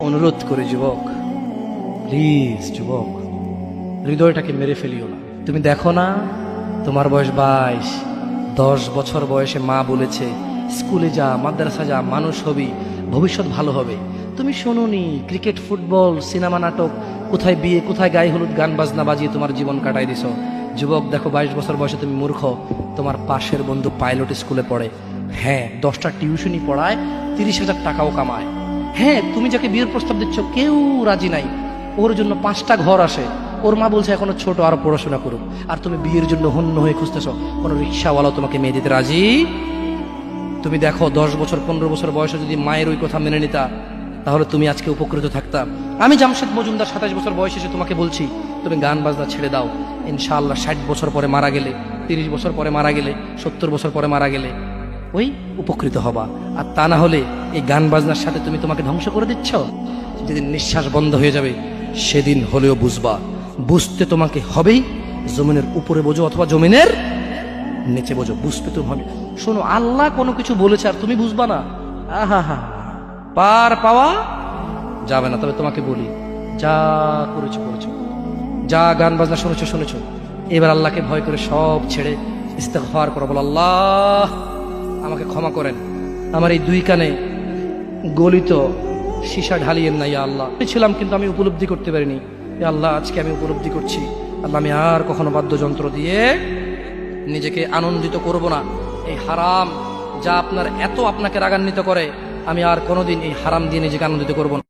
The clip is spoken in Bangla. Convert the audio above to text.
অনুরোধ করে যুবক, প্লিজ যুবক, হৃদয়টাকে মেরে ফেলিও না। তুমি দেখো না, তোমার বয়স 22, 10 বছর বয়সে মা বলেছে স্কুলে যা, মাদ্রাসা যা, মানুষ হবি, ভবিষ্যৎ ভালো হবে। তুমি শোনোনি ক্রিকেট, ফুটবল, সিনেমা, নাটক, কোথায় বিয়ে, কোথায় গায়ে হলুদ, গান বাজনা বাজিয়ে তোমার জীবন কাটাই দিছো। যুবক দেখো, 22 বছর বয়সে তুমি মূর্খ। তোমার পাশের বন্ধু পাইলট স্কুলে পড়ে, হ্যাঁ 10টা টিউশনি পড়ায়, 30,000 টাকাও কামায়। হ্যাঁ, তুমি যাকে বিয়ের প্রস্তাব দিচ্ছ কেউ রাজি নাই, ওর জন্য 5টা ঘর আসে, ওর মা বলছে এখনো ছোট, আরো পড়াশোনা করুক, আর তুমি বিয়ের জন্য হন্য হয়ে খুঁজতেছ, কোনো রিক্সাওয়ালাও তোমাকে মেয়ে দিতে রাজি। তুমি দেখো 10 বছর 15 বছর বয়সে যদি মায়ের ওই কথা মেনে নিতা, তাহলে তুমি আজকে উপকৃত থাকতা। আমি জামশেদ মজুমদার 27 বছর বয়স এসে তোমাকে বলছি তুমি গান বাজনা ছেড়ে দাও। ইনশাআল্লাহ 60 বছর পরে মারা গেলে, 30 বছর পরে মারা গেলে, 70 বছর পরে মারা গেলে ওই উপকৃত হবা। আর তা না হলে এই গান বাজনার সাথে তুমি তোমাকে ধ্বংস করে দিচ্ছ। যেদিন নিঃশ্বাস বন্ধ হয়ে যাবে সেদিন হলেও বুঝবা, বুঝতে তোমাকে হবেই। জমিনের উপরে বোঝো অথবা জমিনের নিচে বোঝো, বুঝতে তুমি হবে। শোনো, আল্লাহ কোনো কিছু বলেছে আর তুমি বুঝবা না, আহা হা, পার পাওয়া যাবে না। তবে তোমাকে বলি, যা করেছো করেছো, যা গান বাজনা শুনেছো শুনেছো, এবার আল্লাহকে ভয় করে সব ছেড়ে ইস্তেগফার করো। বলো, আল্লাহ আমাকে ক্ষমা করেন, আমার এই 2 কানে গলিত সীসা ঢালিয়েন না ইয়া আল্লাহ। ছিলাম কিন্তু আমি উপলব্ধি করতে পারিনি, ইয়া আল্লাহ আজকে আমি উপলব্ধি করছি। আল্লাহ আমি আর কখনো বাদ্যযন্ত্র দিয়ে নিজেকে আনন্দিত করব না। এই হারাম যা আপনার এত আপনাকে রাগান্বিত করে, আমি আর কোনোদিন এই হারাম দিয়ে নিজেকে আনন্দিত করব না।